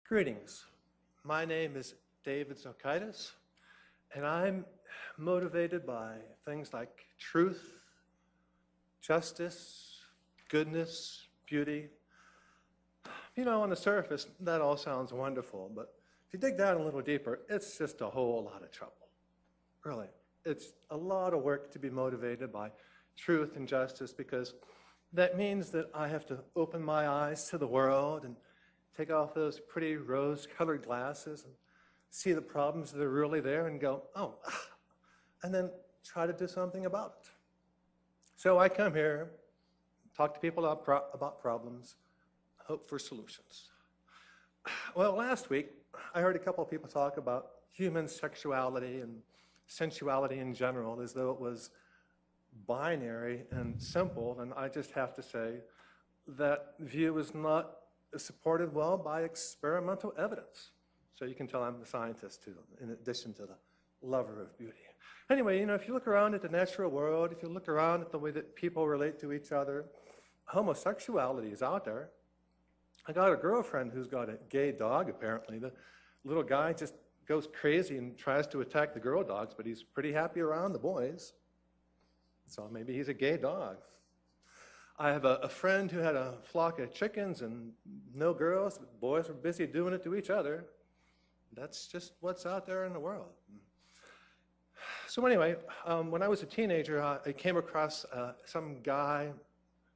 Greetings. My name is David Zokaitis, and I'm motivated by things like truth, justice, goodness, beauty. You know, on the surface, that all sounds wonderful, but if you dig down a little deeper, it's just a whole lot of trouble. Really, it's a lot of work to be motivated by truth and justice, because that means that I have to open my eyes to the world and take off those pretty rose-colored glasses and see the problems that are really there and go, oh, and then try to do something about it. So I come here, talk to people about problems, hope for solutions. Well, last week, I heard a couple of people talk about human sexuality and sensuality in general as though it was binary and simple, and I just have to say that view is not supported well by experimental evidence. So you can tell I'm a scientist too, in addition to the lover of beauty. Anyway, you know, if you look around at the natural world, if you look around at the way that people relate to each other, homosexuality is out there. I got a girlfriend who's got a gay dog, apparently. The little guy just goes crazy and tries to attack the girl dogs, but he's pretty happy around the boys. So maybe he's a gay dog. I have a friend who had a flock of chickens and no girls, but boys were busy doing it to each other. That's just what's out there in the world. So anyway, when I was a teenager, I came across some guy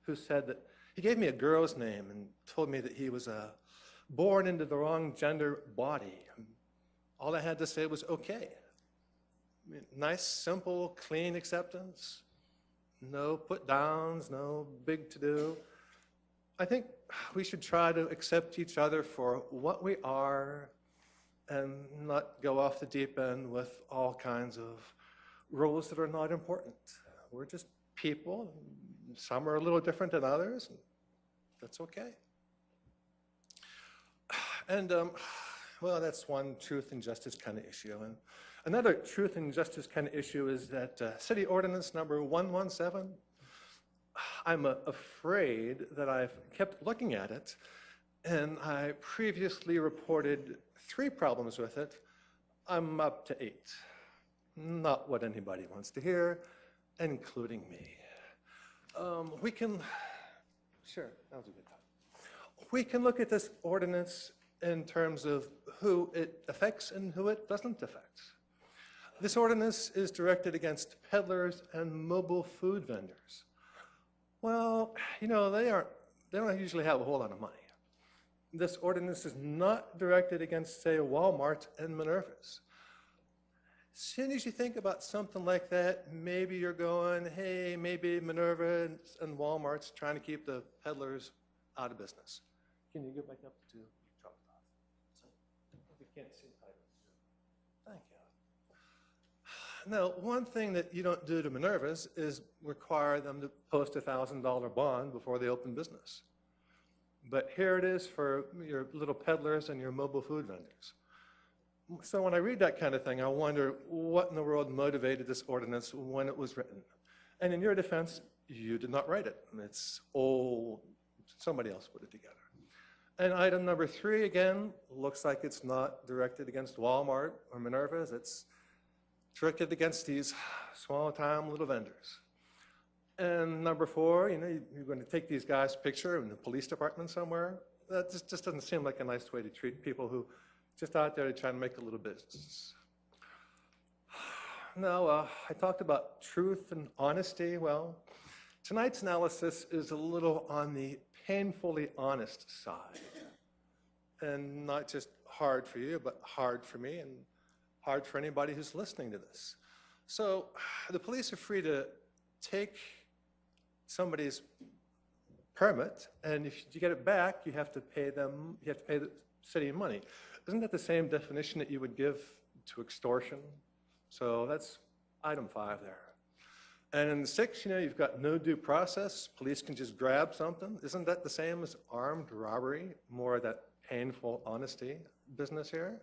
who said that he gave me a girl's name and told me that he was born into the wrong gender body. All I had to say was okay. I mean, nice, simple, clean acceptance. No put downs, no big to do. I think we should try to accept each other for what we are and not go off the deep end with all kinds of rules that are not important. We're just people. Some are a little different than others, and that's okay. And well, that's one truth and justice kind of issue. And another truth and justice kind of issue is that City Ordinance number 117, I'm afraid that I've kept looking at it, and I previously reported 3 problems with it. I'm up to 8. Not what anybody wants to hear, including me. We can, sure, that was a good time. We can look at this ordinance in terms of who it affects and who it doesn't affect. This ordinance is directed against peddlers and mobile food vendors. Well, you know, they don't usually have a whole lot of money. This ordinance is not directed against, say, Walmart and Minerva's. As soon as you think about something like that, maybe you're going, hey, maybe Minerva and Walmart's trying to keep the peddlers out of business. Can you get back up to drop it off? We can't see items. Thank you. Now, one thing that you don't do to Minerva's is require them to post a $1,000 bond before they open business. But here it is for your little peddlers and your mobile food vendors. So when I read that kind of thing, I wonder what in the world motivated this ordinance when it was written. And in your defense, you did not write it. It's old, somebody else put it together. And item number 3, again, looks like it's not directed against Walmart or Minerva's. It's directed against these small-time little vendors. And number 4, you know, you're going to take these guys' picture in the police department somewhere. That just doesn't seem like a nice way to treat people who just out there to try to make a little business. Now, I talked about truth and honesty. Well, tonight's analysis is a little on the painfully honest side. And not just hard for you, but hard for me and hard for anybody who's listening to this. So the police are free to take somebody's permit, and if you get it back, you have to pay them, you have to pay the city money. Isn't that the same definition that you would give to extortion? So that's item 5 there. And in 6, you know, you've got no due process. Police can just grab something. Isn't that the same as armed robbery? More of that painful honesty business here.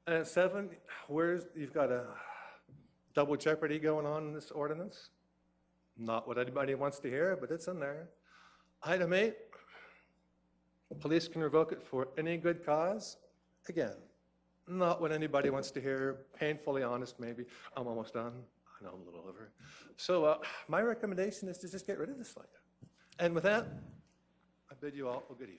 And at 7, you've got a double jeopardy going on in this ordinance. Not what anybody wants to hear, but it's in there. Item 8, police can revoke it for any good cause. Again, not what anybody wants to hear, painfully honest maybe. I'm almost done. I know I'm a little over. So my recommendation is to just get rid of this slide. And with that, I bid you all a good evening.